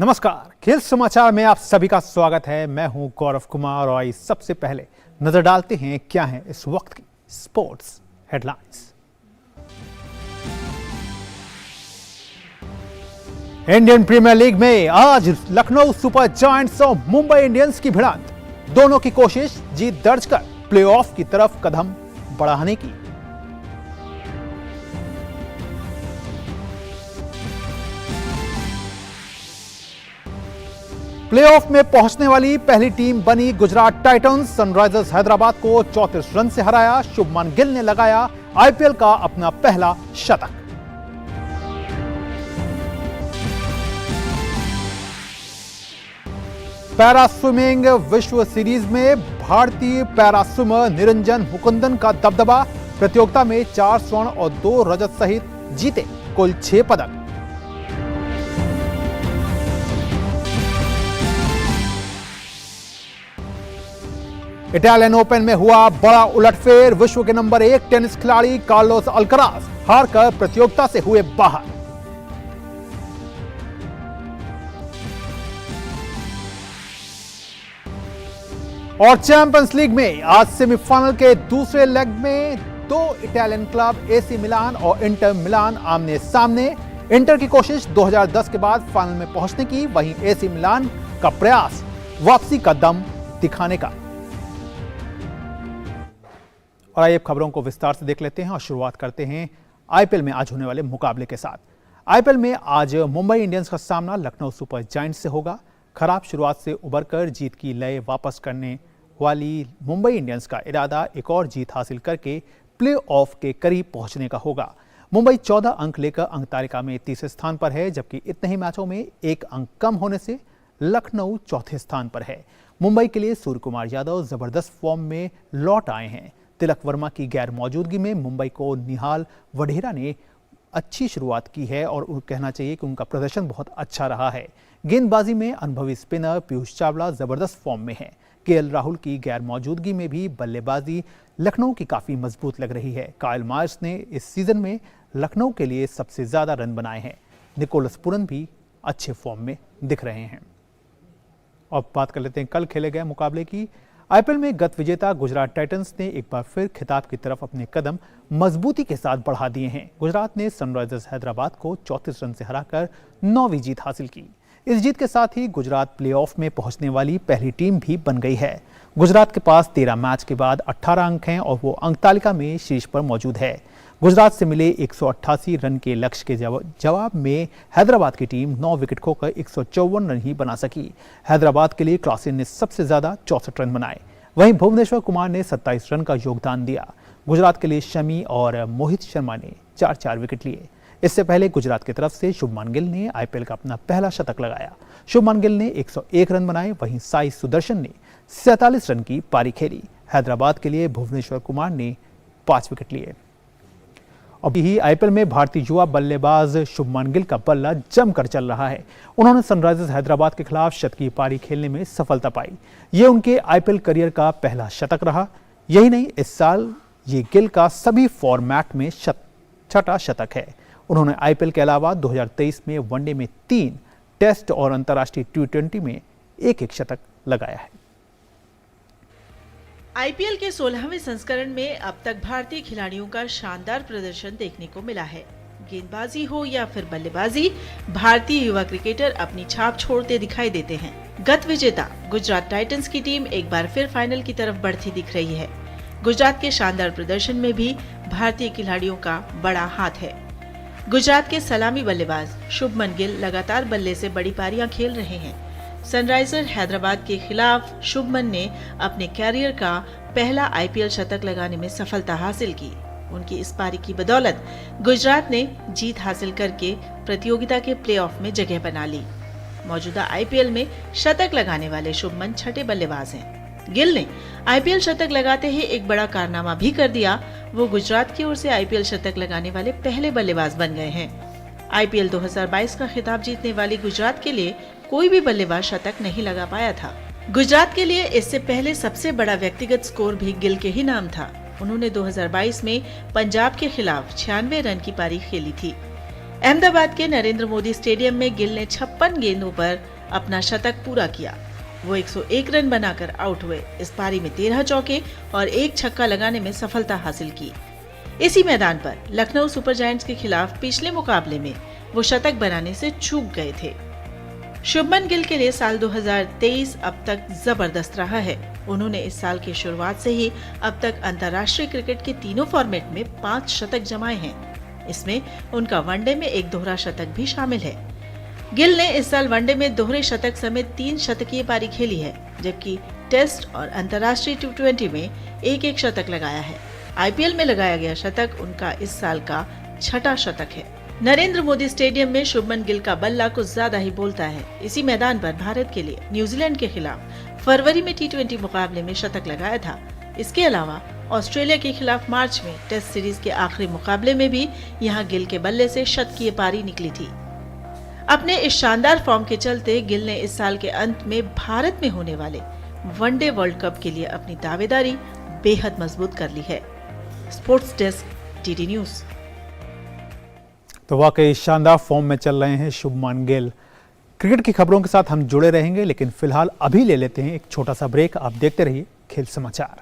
नमस्कार, खेल समाचार में आप सभी का स्वागत है। मैं हूं गौरव कुमार और आई सबसे पहले नजर डालते हैं क्या है इस वक्त की sports headlines. Indian Premier League में आज लखनऊ सुपर जायंट्स और मुंबई इंडियंस की भिड़ंत। दोनों की कोशिश जीत दर्ज कर प्लेऑफ की तरफ कदम बढ़ाने की। प्लेऑफ में पहुंचने वाली पहली टीम बनी गुजरात टाइटंस। सनराइजर्स हैदराबाद को 34 रन से हराया। शुभमन गिल ने लगाया आईपीएल का अपना पहला शतक। पैरा स्विमिंग विश्व सीरीज में भारतीय पैरा स्विमर निरंजन मुकुंदन का दबदबा। प्रतियोगिता में 4 स्वर्ण और 2 रजत सहित जीते कुल 6 पदक। इटालियन ओपन में हुआ बड़ा उलटफेर। विश्व के नंबर 1 टेनिस खिलाड़ी कार्लोस अल्कराज हारकर प्रतियोगिता से हुए बाहर। और चैंपियंस लीग में आज सेमीफाइनल के दूसरे लेग में 2 इटालियन क्लब एसी मिलान और इंटर मिलान आमने सामने। इंटर की कोशिश 2010 के बाद फाइनल में पहुंचने की, वहीं एसी मिलान का प्रयास वापसी का दम दिखाने का। और आइए खबरों को विस्तार से देख लेते हैं और शुरुआत करते हैं आईपीएल में आज होने वाले मुकाबले के साथ। आईपीएल में आज मुंबई इंडियंस का सामना लखनऊ सुपर जायंट्स से होगा। खराब शुरुआत से उबरकर जीत की लय वापस करने वाली मुंबई इंडियंस का इरादा एक और जीत हासिल करके प्ले ऑफ के करीब पहुंचने का होगा। मुंबई 14 अंक लेकर अंक तालिका में तीसरे स्थान पर है, जबकि इतने ही मैचों में 1 अंक कम होने से लखनऊ चौथे स्थान पर है। मुंबई के लिए सूर्य कुमार यादव जबरदस्त फॉर्म में लौट आए हैं। तिलक वर्मा की गैर मौजूदगी में मुंबई को निहाल वढेरा ने अच्छी शुरुआत की है और कहना चाहिए कि उनका प्रदर्शन बहुत अच्छा रहा है। गेंदबाजी में अनुभवी स्पिनर पीयूष चावला जबरदस्त फॉर्म में है। केएल राहुल की गैर मौजूदगी में भी बल्लेबाजी लखनऊ की काफी मजबूत लग रही है। काइल मार्श ने इस सीजन में लखनऊ के लिए सबसे ज्यादा रन बनाए हैं। निकोलस पुरन भी अच्छे फॉर्म में दिख रहे हैं। और बात कर लेते हैं कल खेले गए मुकाबले की। आईपीएल में गत विजेता गुजरात टाइटंस ने एक बार फिर खिताब की तरफ अपने कदम मजबूती के साथ बढ़ा दिए हैं। गुजरात ने सनराइजर्स हैदराबाद को 34 रन से हराकर 9वीं जीत हासिल की। इस जीत के साथ ही गुजरात प्लेऑफ में पहुंचने वाली पहली टीम भी बन गई है। गुजरात के पास 13 मैच के बाद 18 अंक हैं और वो अंक तालिका में शीर्ष पर मौजूद है। गुजरात से मिले 188 रन के लक्ष्य के जवाब में हैदराबाद की टीम 9 विकेट खोकर 154 रन ही बना सकी। हैदराबाद के लिए क्लासेन ने सबसे ज्यादा 64 रन बनाए, वहीं भुवनेश्वर कुमार ने 27 रन का योगदान दिया। गुजरात के लिए शमी और मोहित शर्मा ने 4-4 विकेट लिए। इससे पहले गुजरात की तरफ से शुभमन गिल ने आईपीएल का अपना पहला शतक लगाया। शुभमन गिल ने 101 रन बनाए, वहीं साई सुदर्शन ने 47 रन की पारी खेली। हैदराबाद के लिए भुवनेश्वर कुमार ने 5 विकेट लिए। अभी ही आईपीएल में भारतीय युवा बल्लेबाज शुभमन गिल का बल्ला जमकर चल रहा है। उन्होंने सनराइजर्स हैदराबाद के खिलाफ शतकीय पारी खेलने में सफलता पाई। ये उनके आईपीएल करियर का पहला शतक रहा। यही नहीं, इस साल ये गिल का सभी फॉर्मेट में छठा शतक है। उन्होंने आईपीएल के अलावा 2023 में वनडे में 3, टेस्ट और अंतर्राष्ट्रीय T20 में एक शतक लगाया है। आईपीएल के 16वें संस्करण में अब तक भारतीय खिलाड़ियों का शानदार प्रदर्शन देखने को मिला है। गेंदबाजी हो या फिर बल्लेबाजी, भारतीय युवा क्रिकेटर अपनी छाप छोड़ते दिखाई देते हैं। गत विजेता गुजरात टाइटंस की टीम एक बार फिर फाइनल की तरफ बढ़ती दिख रही है। गुजरात के शानदार प्रदर्शन में भी भारतीय खिलाड़ियों का बड़ा हाथ है। गुजरात के सलामी बल्लेबाज शुभमन गिल लगातार बल्ले से बड़ी पारियां खेल रहे हैं। सनराइजर हैदराबाद के खिलाफ शुभमन ने अपने कैरियर का पहला आईपीएल शतक लगाने में सफलता हासिल की। उनकी इस पारी की बदौलत गुजरात ने जीत हासिल करके प्रतियोगिता के प्लेऑफ में जगह बना ली। मौजूदा आईपीएल में शतक लगाने वाले शुभमन छठे बल्लेबाज हैं। गिल ने आईपीएल शतक लगाते ही एक बड़ा कारनामा भी कर दिया। वो गुजरात की ओर से आईपीएल शतक लगाने वाले पहले बल्लेबाज बन गए हैं। आईपीएल 2022 का खिताब जीतने वाली गुजरात के लिए कोई भी बल्लेबाज शतक नहीं लगा पाया था। गुजरात के लिए इससे पहले सबसे बड़ा व्यक्तिगत स्कोर भी गिल के ही नाम था। उन्होंने 2022 में पंजाब के खिलाफ 96 रन की पारी खेली थी। अहमदाबाद के नरेंद्र मोदी स्टेडियम में गिल ने 56 गेंदों पर अपना शतक पूरा किया। वो 101 रन बनाकर आउट हुए। इस पारी में 13 चौके और 1 छक्का लगाने में सफलता हासिल की। इसी मैदान पर लखनऊ सुपर जायंट्स के खिलाफ पिछले मुकाबले में वो शतक बनाने से चूक गए थे। शुभमन गिल के लिए साल 2023 अब तक जबरदस्त रहा है। उन्होंने इस साल की शुरुआत से ही अब तक अंतर्राष्ट्रीय क्रिकेट के तीनों फॉर्मेट में 5 शतक जमाए हैं। इसमें उनका वनडे में एक दोहरा शतक भी शामिल है। गिल ने इस साल वनडे में दोहरे शतक समेत 3 शतकीय पारी खेली है, जबकि टेस्ट और अंतर्राष्ट्रीय T20 में एक शतक लगाया है। IPL में लगाया गया शतक उनका इस साल का 6ठा शतक है। नरेंद्र मोदी स्टेडियम में शुभमन गिल का बल्ला कुछ ज्यादा ही बोलता है। इसी मैदान पर भारत के लिए न्यूजीलैंड के खिलाफ फरवरी में T20 मुकाबले में शतक लगाया था। इसके अलावा ऑस्ट्रेलिया के खिलाफ मार्च में टेस्ट सीरीज के आखिरी मुकाबले में भी यहां गिल के बल्ले से शतकीय पारी निकली थी। अपने इस शानदार फॉर्म के चलते गिल ने इस साल के अंत में भारत में होने वाले वनडे वर्ल्ड कप के लिए अपनी दावेदारी बेहद मजबूत कर ली है। Sports desk, DD news. तो वाकई शानदार फॉर्म में चल रहे हैं शुभमन गिल। क्रिकेट की खबरों के साथ हम जुड़े रहेंगे, लेकिन फिलहाल अभी ले लेते हैं एक छोटा सा ब्रेक। आप देखते रहिए खेल समाचार।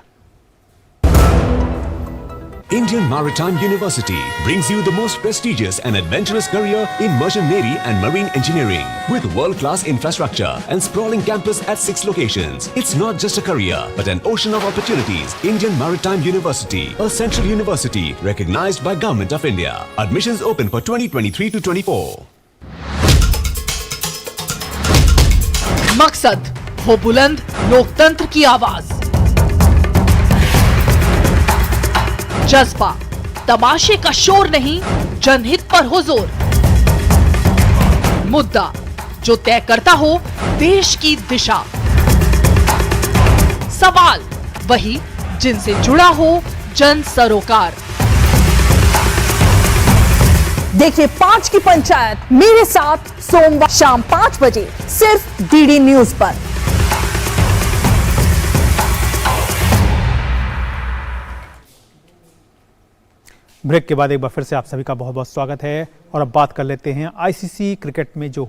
Indian Maritime University brings you the most prestigious and adventurous career in merchant navy and marine engineering with world-class infrastructure and sprawling campus at 6 locations. It's not just a career but an ocean of opportunities. Indian Maritime University, a central university recognized by Government of India. Admissions open for 2023 to 24. मकसद हो बुलंद लोकतंत्र की आवाज, जज्बा तमाशे का शोर नहीं, जनहित पर हो जोर, मुद्दा जो तय करता हो देश की दिशा, सवाल वही जिनसे जुड़ा हो जन सरोकार। देखिए 5 की पंचायत मेरे साथ सोमवार शाम 5 बजे सिर्फ DD न्यूज पर। ब्रेक के बाद एक बार फिर से आप सभी का बहुत बहुत स्वागत है। और अब बात कर लेते हैं ICC क्रिकेट में जो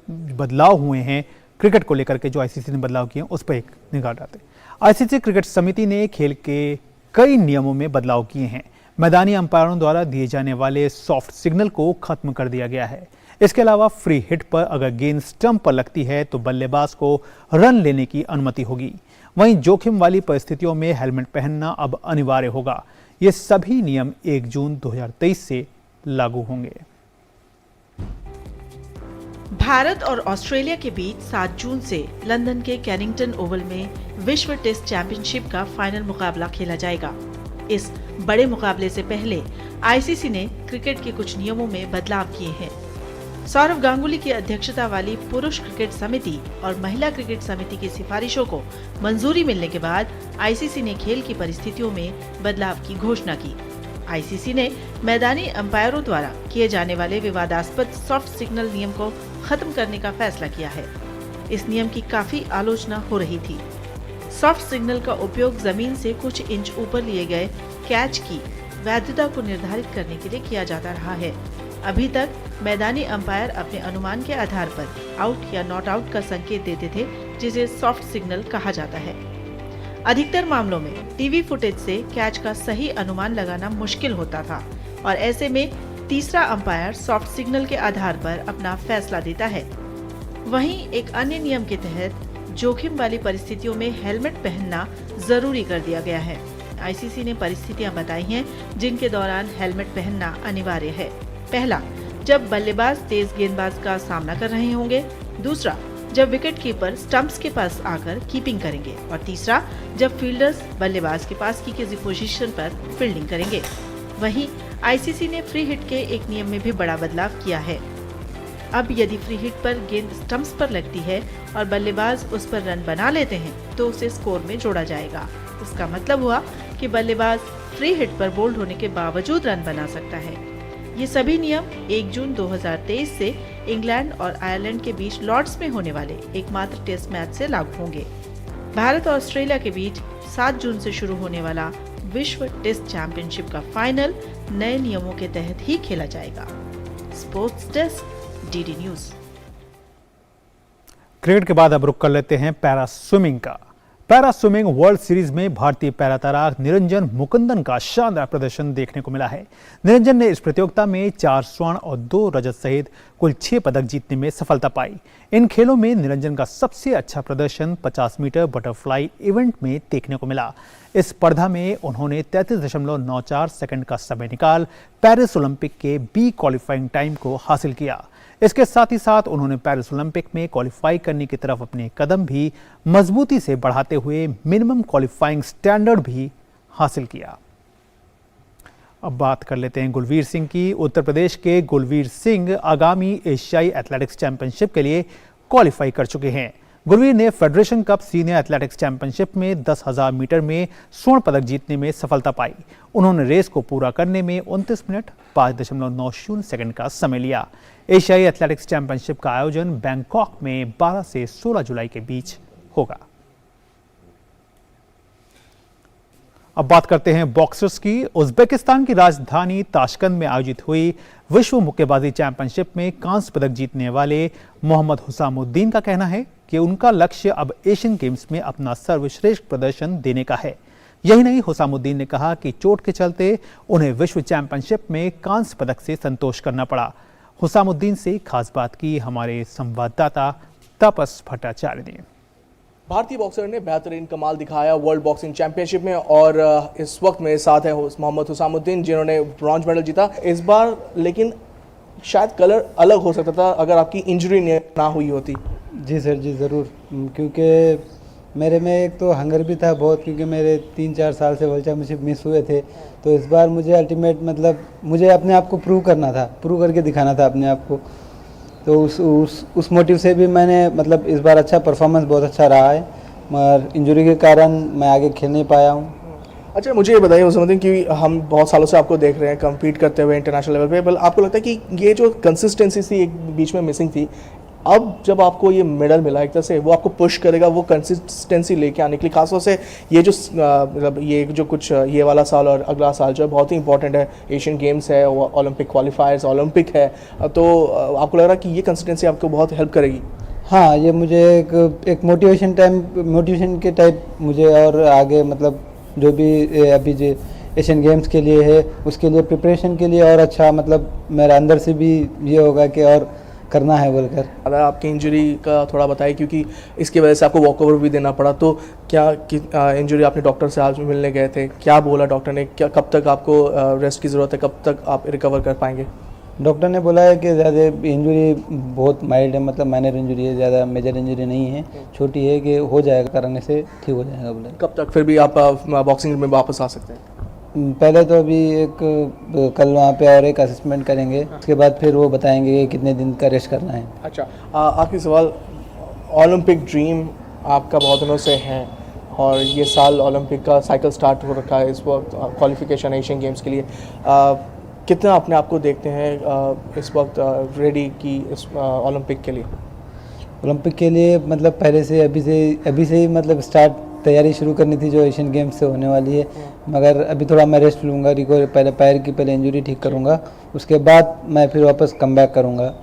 बदलाव हुए हैं, क्रिकेट को लेकर के जो ICC ने बदलाव किए हैं उस पर एक निगाह डालते हैं। ICC क्रिकेट समिति ने खेल के कई नियमों में बदलाव किए हैं। मैदानी अंपायरों द्वारा दिए जाने वाले सॉफ्ट सिग्नल को खत्म कर दिया गया है। इसके अलावा फ्री हिट पर अगर गेंद स्टंप पर लगती है तो बल्लेबाज को रन लेने की अनुमति होगी। वहीं जोखिम वाली परिस्थितियों में हेलमेट पहनना अब अनिवार्य होगा। ये सभी नियम 1 जून 2023 से लागू होंगे। भारत और ऑस्ट्रेलिया के बीच 7 जून से लंदन के कैनिंगटन ओवल में विश्व टेस्ट चैंपियनशिप का फाइनल मुकाबला खेला जाएगा। इस बड़े मुकाबले से पहले ICC ने क्रिकेट के कुछ नियमों में बदलाव किए हैं। सौरव गांगुली की अध्यक्षता वाली पुरुष क्रिकेट समिति और महिला क्रिकेट समिति की सिफारिशों को मंजूरी मिलने के बाद ICC ने खेल की परिस्थितियों में बदलाव की घोषणा की। ICC ने मैदानी अंपायरों द्वारा किए जाने वाले विवादास्पद सॉफ्ट सिग्नल नियम को खत्म करने का फैसला किया है। इस नियम की काफी आलोचना हो रही थी। सॉफ्ट सिग्नल का उपयोग जमीन से कुछ इंच ऊपर लिए गए कैच की वैधता को निर्धारित करने के लिए किया जाता रहा है। अभी तक मैदानी अंपायर अपने अनुमान के आधार पर आउट या नॉट आउट का संकेत देते थे, जिसे सॉफ्ट सिग्नल कहा जाता है। अधिकतर मामलों में टीवी फुटेज से कैच का सही अनुमान लगाना मुश्किल होता था और ऐसे में तीसरा अंपायर सॉफ्ट सिग्नल के आधार पर अपना फैसला देता है। वहीं एक अन्य नियम के तहत जोखिम वाली परिस्थितियों में हेलमेट पहनना जरूरी कर दिया गया है। ICC ने परिस्थितियां बताई हैं जिनके दौरान हेलमेट पहनना अनिवार्य है। पहला, जब बल्लेबाज तेज गेंदबाज का सामना कर रहे होंगे। दूसरा, जब विकेट कीपर स्टंप्स के पास आकर कीपिंग करेंगे। और तीसरा, जब फील्डर्स बल्लेबाज के पास की किसी पोजीशन पर फील्डिंग करेंगे। वहीं ICC ने फ्री हिट के एक नियम में भी बड़ा बदलाव किया है। अब यदि फ्री हिट पर गेंद स्टंप्स पर लगती है और बल्लेबाज उस पर रन बना लेते हैं तो उसे स्कोर में जोड़ा जाएगा। इसका मतलब हुआ कि बल्लेबाज फ्री हिट पर बोल्ड होने के बावजूद रन बना सकता है। ये सभी नियम 1 जून 2023 से इंग्लैंड और आयरलैंड के बीच लॉर्ड्स में होने वाले एकमात्र टेस्ट मैच से लागू होंगे। भारत और ऑस्ट्रेलिया के बीच 7 जून से शुरू होने वाला विश्व टेस्ट चैंपियनशिप का फाइनल नए नियमों के तहत ही खेला जाएगा। Sports desk, DD news. Cricket के बाद अब रुक कर लेते हैं पैरा स्विमिंग का। पैरा स्विमिंग वर्ल्ड सीरीज में भारतीय पैरा तैराक निरंजन मुकुंदन का शानदार प्रदर्शन देखने को मिला है। निरंजन ने इस प्रतियोगिता में 4 स्वर्ण और 2 रजत सहित कुल 6 पदक जीतने में सफलता पाई। इन खेलों में निरंजन का सबसे अच्छा प्रदर्शन 50 मीटर बटरफ्लाई इवेंट में देखने को मिला। इस स्पर्धा में उन्होंने 33.94 सेकंड का समय निकाल पेरिस ओलंपिक के बी क्वालिफाइंग टाइम को हासिल किया। इसके साथ ही साथ उन्होंने पेरिस ओलंपिक में क्वालिफाई करने की तरफ अपने कदम भी मजबूती से बढ़ाते हुए मिनिमम क्वालिफाइंग स्टैंडर्ड भी हासिल किया। अब बात कर लेते हैं गुलवीर सिंह की। उत्तर प्रदेश के गुलवीर सिंह आगामी एशियाई एथलेटिक्स चैंपियनशिप के लिए क्वालिफाई कर चुके हैं। गुलवीर ने federation cup senior athletics championship में 10,000 मीटर में स्वर्ण पदक जीतने में सफलता पाई। उन्होंने रेस को पूरा करने में 29 मिनट 5.90 सेकंड का समय लिया। एशियाई एथलेटिक्स चैंपियनशिप का आयोजन बैंकॉक में 12 से 16 जुलाई के बीच होगा। अब बात करते हैं बॉक्सर्स की। उज्बेकिस्तान की राजधानी ताशकंद में आयोजित हुई विश्व मुक्केबाजी चैंपियनशिप में कांस्य पदक जीतने वाले मोहम्मद हुसामुद्दीन का कहना है कि उनका लक्ष्य अब एशियन गेम्स में अपना सर्वश्रेष्ठ प्रदर्शन देने का है। यही नहीं, हुसामुद्दीन ने कहा कि चोट के चलते उन्हें विश्व चैंपियनशिप में कांस्य पदक से संतोष करना पड़ा। हुसामुद्दीन से खास बात की हमारे संवाददाता तापस भट्टाचार्य ने। भारतीय बॉक्सर ने बेहतरीन कमाल दिखाया वर्ल्ड बॉक्सिंग चैंपियनशिप में और इस वक्त मेरे साथ है मोहम्मद हुसामुद्दीन जिन्होंने ब्रॉन्ज मेडल जीता इस बार। लेकिन शायद कलर अलग हो सकता था अगर आपकी इंजरी ना हुई होती। जी सर, जी ज़रूर, क्योंकि मेरे में एक तो हंगर भी था बहुत, क्योंकि मेरे 3-4 साल से वर्ल्ड चैंपियनशिप मिस हुए थे। तो इस बार मुझे अल्टीमेट मतलब मुझे अपने आप को प्रूव करना था, प्रूव करके दिखाना था अपने आप को। तो उस मोटिव से भी मैंने मतलब इस बार अच्छा परफॉर्मेंस बहुत अच्छा रहा है, मगर इंजरी के कारण मैं आगे खेल नहीं पाया हूँ। अच्छा, मुझे ये बताइए हुसामुद्दीन कि हम बहुत सालों से आपको देख रहे हैं कम्पीट करते हुए इंटरनेशनल लेवल पे, बल आपको लगता है कि ये जो कंसिस्टेंसी थी एक बीच में मिसिंग थी, अब जब आपको ये मेडल मिला एक तरह से वो आपको पुश करेगा वो कंसिस्टेंसी लेके आने के लिए, खासतौर से ये जो मतलब ये जो कुछ ये वाला साल और अगला साल जो है बहुत ही इंपॉर्टेंट है, एशियन गेम्स है, ओलंपिक क्वालिफायर्स, ओलंपिक है, तो आपको लग रहा है कि ये कंसिस्टेंसी आपको बहुत हेल्प करेगी? हाँ, ये मुझे एक मोटिवेशन के टाइप मुझे और आगे मतलब जो भी अभी जो एशियन गेम्स के लिए है उसके लिए प्रिपरेशन के लिए और अच्छा मतलब मेरा अंदर से भी ये होगा कि और करना है बोलकर। अगर आपकी इंजरी का थोड़ा बताइए, क्योंकि इसकी वजह से आपको वॉकओवर भी देना पड़ा, तो क्या इंजरी आपने डॉक्टर से आज मिलने गए थे, क्या बोला डॉक्टर ने, क्या कब तक आपको रेस्ट की ज़रूरत है, कब तक आप रिकवर कर पाएंगे? डॉक्टर ने बोला है कि ज़्यादा इंजरी बहुत माइल्ड है, मतलब माइनर इंजरी है, ज़्यादा मेजर इंजरी नहीं है, छोटी है, कि हो जाएगा, करने से ठीक हो जाएगा बोले। कब तक फिर भी आप बॉक्सिंग में वापस आ सकते हैं? पहले तो अभी कल वहाँ पे और एक असेसमेंट करेंगे, उसके बाद फिर वो बताएंगे कि कितने दिन का रेस्ट करना है। अच्छा, आखिरी सवाल, ओलंपिक ड्रीम आपका बहुत दिनों से है और ये साल ओलंपिक का साइकिल स्टार्ट हो रखा है, इस वक्त क्वालिफिकेशन एशियन गेम्स के लिए, कितना अपने आप को देखते हैं इस वक्त रेडी की इस ओलंपिक के लिए? ओलंपिक के लिए मतलब पहले से अभी से ही मतलब स्टार्ट तैयारी शुरू करनी थी जो एशियन गेम्स से होने वाली है, मगर अभी थोड़ा मैं रेस्ट लूँगा, रिकवर, पहले पैर की इंजरी ठीक करूँगा, उसके बाद मैं फिर वापस कम बैक करूँगा।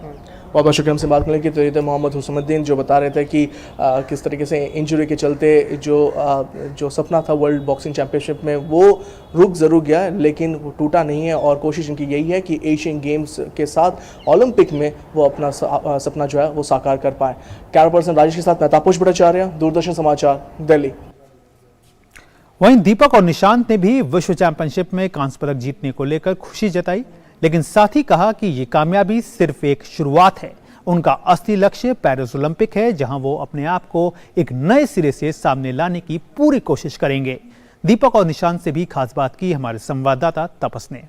बहुत बहुत शुक्रिया हमसे बात करने की। तो ये थे मोहम्मद हुसामुद्दीन जो बता रहे थे कि किस तरीके से इंजरी के चलते जो सपना था वर्ल्ड बॉक्सिंग चैंपियनशिप में वो रुक ज़रूर गया है, लेकिन वो टूटा नहीं है और कोशिश इनकी यही है कि एशियन गेम्स के साथ ओलंपिक में वो अपना सपना जो है वो साकार कर पाए। कैमरा पर्सन राजेश के साथ मैं तापस भट्टाचार्य, दूरदर्शन समाचार, दिल्ली। वहीं दीपक और निशांत ने भी विश्व चैंपियनशिप में कांस्य पदक जीतने को लेकर खुशी जताई, लेकिन साथ ही कहा कि ये कामयाबी सिर्फ एक शुरुआत है। उनका असली लक्ष्य पेरिस ओलंपिक है, जहां वो अपने आप को एक नए सिरे से सामने लाने की पूरी कोशिश करेंगे। दीपक और निशांत से भी खास बात की हमारे संवाददाता तपस ने।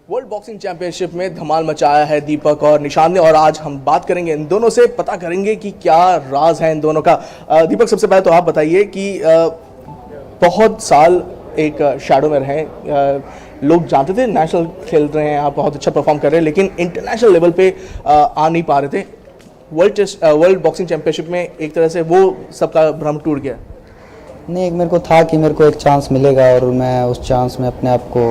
वर्ल्ड बॉक्सिंग चैंपियनशिप में धमाल मचाया है दीपक और निशांत ने, और आज हम बात करेंगे इन दोनों से, पता करेंगे कि क्या राज है इन दोनों का। दीपक, सबसे पहले तो आप बताइए कि बहुत साल एक शैडो में रहे, लोग जानते थे नेशनल खेल रहे हैं, आप बहुत अच्छा परफॉर्म कर रहे हैं, लेकिन इंटरनेशनल लेवल पे आ नहीं पा रहे थे। वर्ल्ड बॉक्सिंग चैंपियनशिप में एक तरह से वो सबका भ्रम टूट गया। नहीं, एक मेरे को था कि मेरे को एक चांस मिलेगा और मैं उस चांस में अपने आप को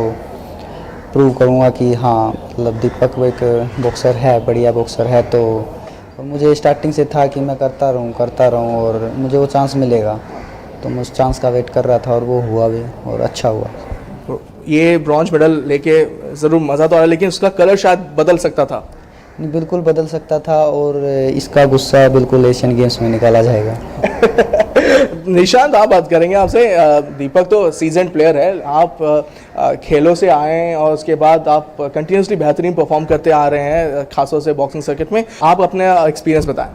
प्रूव करूंगा कि हाँ मतलब दीपक वो एक बॉक्सर है, बढ़िया बॉक्सर है, तो और मुझे स्टार्टिंग से था कि मैं करता रहूँ और मुझे वो चांस मिलेगा, तो मैं उस चांस का वेट कर रहा था और वो हुआ भी और अच्छा हुआ। तो ये ब्रॉन्ज मेडल लेके ज़रूर मज़ा तो आया, लेकिन उसका कलर शायद बदल सकता था। नहीं, बिल्कुल बदल सकता था और इसका गुस्सा बिल्कुल एशियन गेम्स में निकाला जाएगा। निशांत, आप बात करेंगे आपसे। दीपक तो सीजन प्लेयर है, आप खेलों से आए हैं और उसके बाद आप कंटिन्यूसली बेहतरीन परफॉर्म करते आ रहे हैं, खासतौर से बॉक्सिंग सर्किट में। आप अपना एक्सपीरियंस बताएं।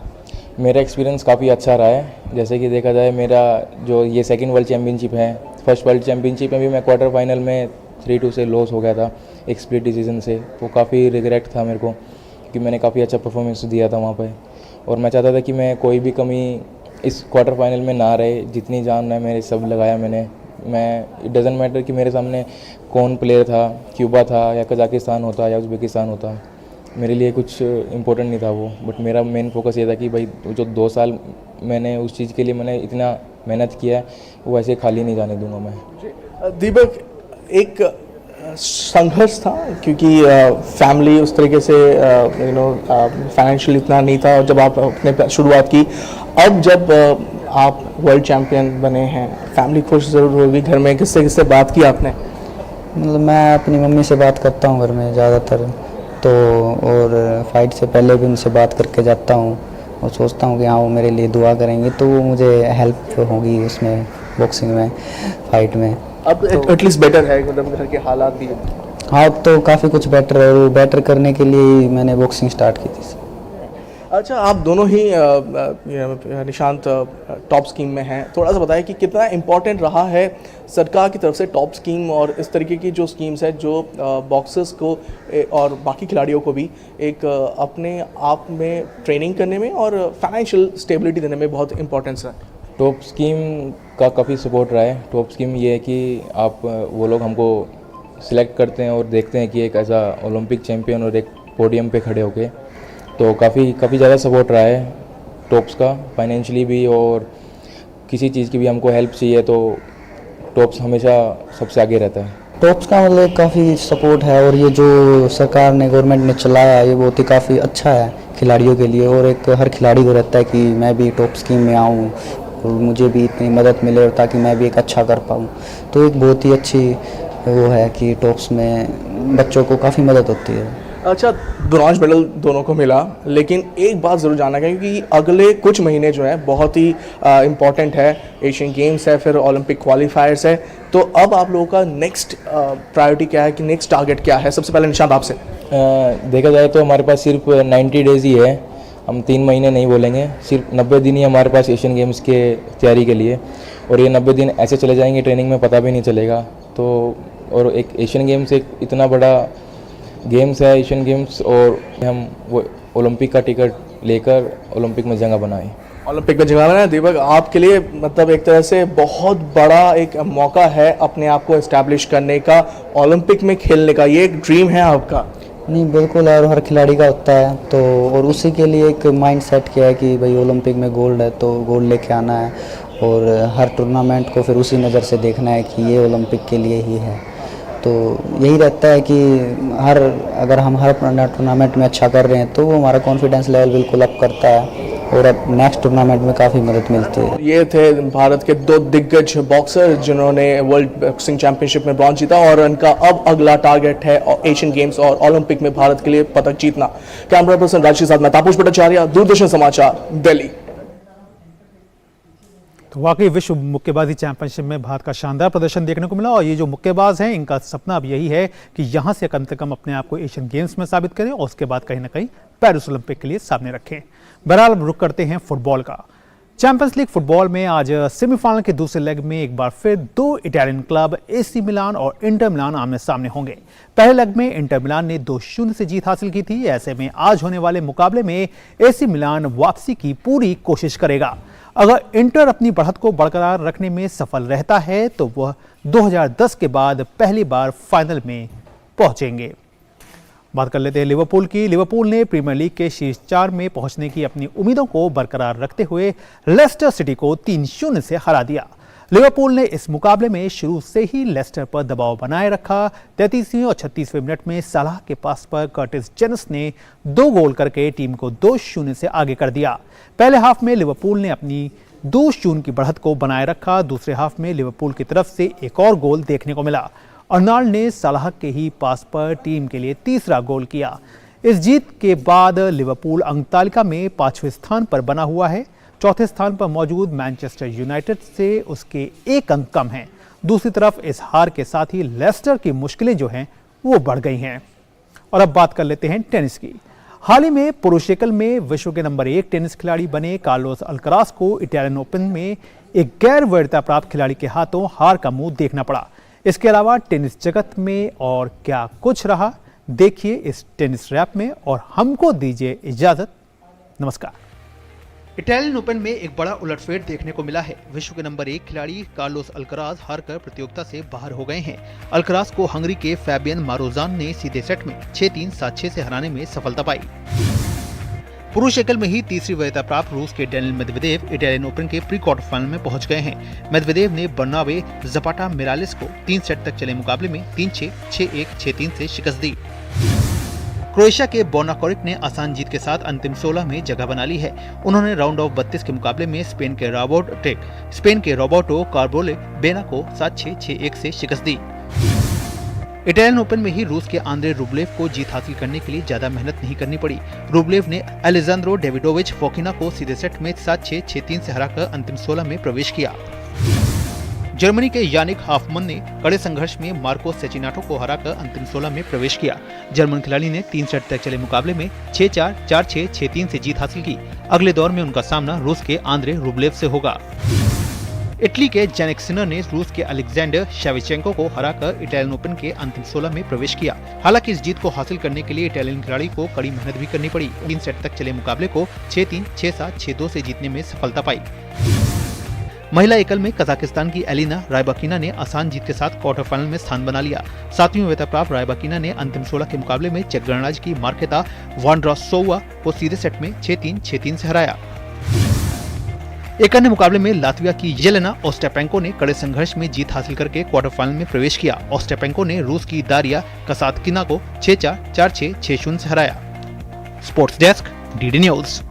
मेरा एक्सपीरियंस काफ़ी अच्छा रहा है। जैसे कि देखा जाए, मेरा जो ये सेकंड वर्ल्ड चैम्पियनशिप है, फर्स्ट वर्ल्ड चैम्पियनशिप में भी मैं क्वार्टर फाइनल में 3-2 से लॉस हो गया था एक स्प्लिट डिसीजन से। वो काफ़ी रिग्रेट था मेरे को कि मैंने काफ़ी अच्छा परफॉर्मेंस दिया था वहाँ पे, और मैं चाहता था कि मैं कोई भी कमी इस क्वार्टर फाइनल में ना रहे। जितनी जान है मेरे सब लगाया मैंने। इट डज़न्ट मैटर कि मेरे सामने कौन प्लेयर था, क्यूबा था या कजाकिस्तान होता या उज़्बेकिस्तान होता, मेरे लिए कुछ इम्पोर्टेंट नहीं था वो। बट मेरा मेन फोकस ये था कि भाई जो 2 साल मैंने उस चीज़ के लिए मैंने इतना मेहनत किया है, वो ऐसे खाली नहीं जाने दूंगा मैं। दीपक, एक संघर्ष था क्योंकि फैमिली उस तरीके से फाइनेंशियल इतना नहीं था जब आप अपने शुरुआत की। अब जब आप वर्ल्ड चैम्पियन बने हैं, फैमिली खुश ज़रूर होगी। घर में किससे बात की आपने? मतलब मैं अपनी मम्मी से बात करता हूँ घर में ज़्यादातर, तो और फाइट से पहले भी उनसे बात करके जाता हूँ और सोचता हूँ कि हाँ वो मेरे लिए दुआ करेंगे तो वो मुझे हेल्प होगी उसमें, बॉक्सिंग में, फाइट में। अब एटलीस्ट बेटर है, मतलब घर के हालात भी। हाँ, अब तो काफ़ी कुछ बेटर है और बेटर करने के लिए ही मैंने बॉक्सिंग स्टार्ट की थी। अच्छा, आप दोनों ही निशांत टॉप स्कीम में हैं। थोड़ा सा बताएं कि कितना इम्पोर्टेंट रहा है सरकार की तरफ से टॉप स्कीम और इस तरीके की जो स्कीम्स है जो बॉक्सर्स को और बाकी खिलाड़ियों को भी एक अपने आप में ट्रेनिंग करने में और फाइनेंशियल स्टेबिलिटी देने में बहुत इंपॉर्टेंस है। टॉप स्कीम का काफ़ी सपोर्ट रहा है। टॉप स्कीम ये है कि आप वो लोग हमको सिलेक्ट करते हैं और देखते हैं कि एक ऐसा ओलंपिक चैम्पियन और एक पोडियम पे खड़े होके, तो काफ़ी ज़्यादा सपोर्ट रहा है टॉप्स का, फाइनेंशियली भी, और किसी चीज़ की भी हमको हेल्प चाहिए तो टॉप्स हमेशा सबसे आगे रहता है। टॉप्स का मतलब काफ़ी सपोर्ट है और ये जो सरकार ने, गवर्नमेंट ने चलाया ये बहुत ही काफ़ी अच्छा है खिलाड़ियों के लिए, और एक हर खिलाड़ी को रहता है कि मैं भी टॉप स्कीम में आऊँ और मुझे भी इतनी मदद मिले और ताकि मैं भी एक अच्छा कर पाऊँ। तो एक बहुत ही अच्छी वो है कि टॉप्स में बच्चों को काफ़ी मदद होती है। अच्छा, ब्रॉन्ज मेडल दोनों को मिला, लेकिन एक बात ज़रूर जानना है क्योंकि अगले कुछ महीने जो है बहुत ही इम्पॉर्टेंट है। एशियन गेम्स है, फिर ओलंपिक क्वालिफायर्स है, तो अब आप लोगों का नेक्स्ट प्रायोरिटी क्या है कि नेक्स्ट टारगेट क्या है? सबसे पहले निशांत आपसे। देखा जाए तो हमारे पास सिर्फ 90 डेज़ ही है, हम 3 महीने नहीं बोलेंगे, सिर्फ 90 दिन ही हमारे पास एशियन गेम्स के तैयारी के लिए, और ये 90 दिन ऐसे चले जाएंगे ट्रेनिंग में, पता भी नहीं चलेगा। तो और एक एशियन गेम्स एक इतना बड़ा गेम्स है एशियन गेम्स, और हम वो ओलंपिक का टिकट लेकर ओलंपिक में जगह बनाए। ओलंपिक में जगह बनाए दीपक, आपके लिए मतलब एक तरह से बहुत बड़ा एक मौका है अपने आप को एस्टैब्लिश करने का, ओलंपिक में खेलने का, ये एक ड्रीम है आपका। नहीं, बिल्कुल, और हर खिलाड़ी का होता है, तो और उसी के लिए एक माइंड सेट किया है कि भाई ओलंपिक में गोल्ड है तो गोल्ड लेके आना है, और हर टूर्नामेंट को फिर उसी नज़र से देखना है कि ये ओलंपिक के लिए ही है। तो यही रहता है कि अगर हम हर टूर्नामेंट में अच्छा कर रहे हैं तो वो हमारा कॉन्फिडेंस लेवल बिल्कुल अप करता है और अब नेक्स्ट टूर्नामेंट में काफ़ी मदद मिलती है। ये थे भारत के 2 दिग्गज बॉक्सर जिन्होंने वर्ल्ड बॉक्सिंग चैंपियनशिप में ब्रॉन्ज जीता, और उनका अब अगला टारगेट है एशियन गेम्स और ओलंपिक में भारत के लिए पदक जीतना। कैमरा पर्सन राज के साथ मैं तापस भट्टाचार्य, दूरदर्शन समाचार, दिल्ली। तो वाकई विश्व मुक्केबाजी चैंपियनशिप में भारत का शानदार प्रदर्शन देखने को मिला, और ये जो मुक्केबाज हैं इनका सपना अब यही है कि यहां से कम से कम अपने आप को एशियन गेम्स में साबित करें और उसके बाद कहीं ना कहीं पेरिस ओलंपिक के लिए सामने रखें। बहरहाल रुक करते हैं फुटबॉल का। चैंपियंस लीग फुटबॉल में आज सेमीफाइनल के दूसरे लेग में एक बार फिर 2 इटालियन क्लब एसी मिलान और इंटर मिलान आमने सामने होंगे। पहले लेग में इंटर मिलान ने 2-0 से जीत हासिल की थी। ऐसे में आज होने वाले मुकाबले में एसी मिलान वापसी की पूरी कोशिश करेगा। अगर इंटर अपनी बढ़त को बरकरार रखने में सफल रहता है तो वह 2010 के बाद पहली बार फाइनल में पहुंचेंगे। बात कर लेते हैं लिवरपूल की। लिवरपूल ने प्रीमियर लीग के शीर्ष 4 में पहुंचने की अपनी उम्मीदों को बरकरार रखते हुए लेस्टर सिटी को 3-0 से हरा दिया। लिवरपूल ने इस मुकाबले में शुरू से ही लेस्टर पर दबाव बनाए रखा। 33वें और 36वें मिनट में सलाह के पास पर कर्टिस जेनस ने 2 गोल करके टीम को 2-0 से आगे कर दिया। पहले हाफ में लिवरपूल ने अपनी 2-0 की बढ़त को बनाए रखा। दूसरे हाफ में लिवरपूल की तरफ से एक और गोल देखने को मिला। अर्नाल्ड ने सलाह के ही पास पर टीम के लिए तीसरा गोल किया। इस जीत के बाद लिवरपूल अंक तालिका में 5वें स्थान पर बना हुआ है। चौथे स्थान पर मौजूद मैनचेस्टर यूनाइटेड से उसके 1 अंक कम हैं। दूसरी तरफ इस हार के साथ ही लेस्टर की मुश्किलें जो हैं वो बढ़ गई हैं। और अब बात कर लेते हैं टेनिस की। हाल ही में पुरुष एकल में विश्व के नंबर 1 टेनिस खिलाड़ी बने कार्लोस अल्कराज को इटालियन ओपन में एक गैर वरीयता प्राप्त खिलाड़ी के हाथों हार का मुंह देखना पड़ा। इसके अलावा टेनिस जगत में और क्या कुछ रहा, देखिए इस टेनिस रैप में और हमको दीजिए इजाजत। नमस्कार। इटालियन ओपन में एक बड़ा उलटफेर देखने को मिला है। विश्व के नंबर 1 खिलाड़ी कार्लोस अल्कराज हारकर प्रतियोगिता से बाहर हो गए हैं। अल्कराज को हंगरी के फैबियन मारोजान ने सीधे सेट में 6-3, 7-6 से हराने में सफलता पाई। पुरुष एकल में ही तीसरी वरीयता प्राप्त रूस के डेनिल मेदवेदेव इटालियन ओपन के प्री क्वार्टर फाइनल में पहुंच गए हैं। मेदवेदेव ने बर्नाबे ज़पाटा मिरालेस को 3 सेट तक चले मुकाबले में 3-6, 6-1, 6-3 से शिकस्त दी। क्रोएशिया के बोर्ना कोरिक ने आसान जीत के साथ अंतिम 16 में जगह बना ली है। उन्होंने राउंड ऑफ 32 के मुकाबले में स्पेन के रोबर्टो कार्बोले बेना को 7-6, 6-1 से शिकस्त दी। इटालियन ओपन में ही रूस के आंद्रे रूबलेव को जीत हासिल करने के लिए ज्यादा मेहनत नहीं करनी पड़ी। रूबलेव ने अलेजांद्रो डेविडोविच फोकिना को सीधे सेट में 7-6, 6-3 से हराकर अंतिम 16 में प्रवेश किया। जर्मनी के यानिक हाफमन ने कड़े संघर्ष में मार्को सेचिनाटो को हराकर अंतिम 16 में प्रवेश किया। जर्मन खिलाड़ी ने 3 सेट तक चले मुकाबले में 6-4, 4-6, 6-3 से जीत हासिल की। अगले दौर में उनका सामना रूस के आंद्रे रूबलेव से होगा। इटली के जेनिक सिनर ने रूस के अलेक्जेंडर शेवचेंको को हराकर इटालियन ओपन के अंतिम 16 में प्रवेश किया। हालांकि इस जीत को हासिल करने के लिए इटालियन खिलाड़ी को कड़ी मेहनत भी करनी पड़ी। 3 सेट तक चले मुकाबले को 6-3, 6-7, 6-2 से जीतने में सफलता पाई। महिला एकल में कजाकिस्तान की एलिना रायबाकिना ने आसान जीत के साथ क्वार्टर फाइनल में स्थान बना लिया। 7वीं वरीयता प्राप्त रायबाकिना ने अंतिम 16 के मुकाबले में चेक गणराज्य की मार्केता वॉन्ड्रासोवा को सीधे सेट में 6-3, 6-3 से हराया। एक अन्य मुकाबले में लातविया की येलेना ओस्टापेंको ने कड़े संघर्ष में जीत हासिल करके क्वार्टर फाइनल में प्रवेश किया। ओस्टापेंको ने रूस की दारिया कसातकिना को 6-4, 4-6, 6-0 से हराया। Sports desk, DD news.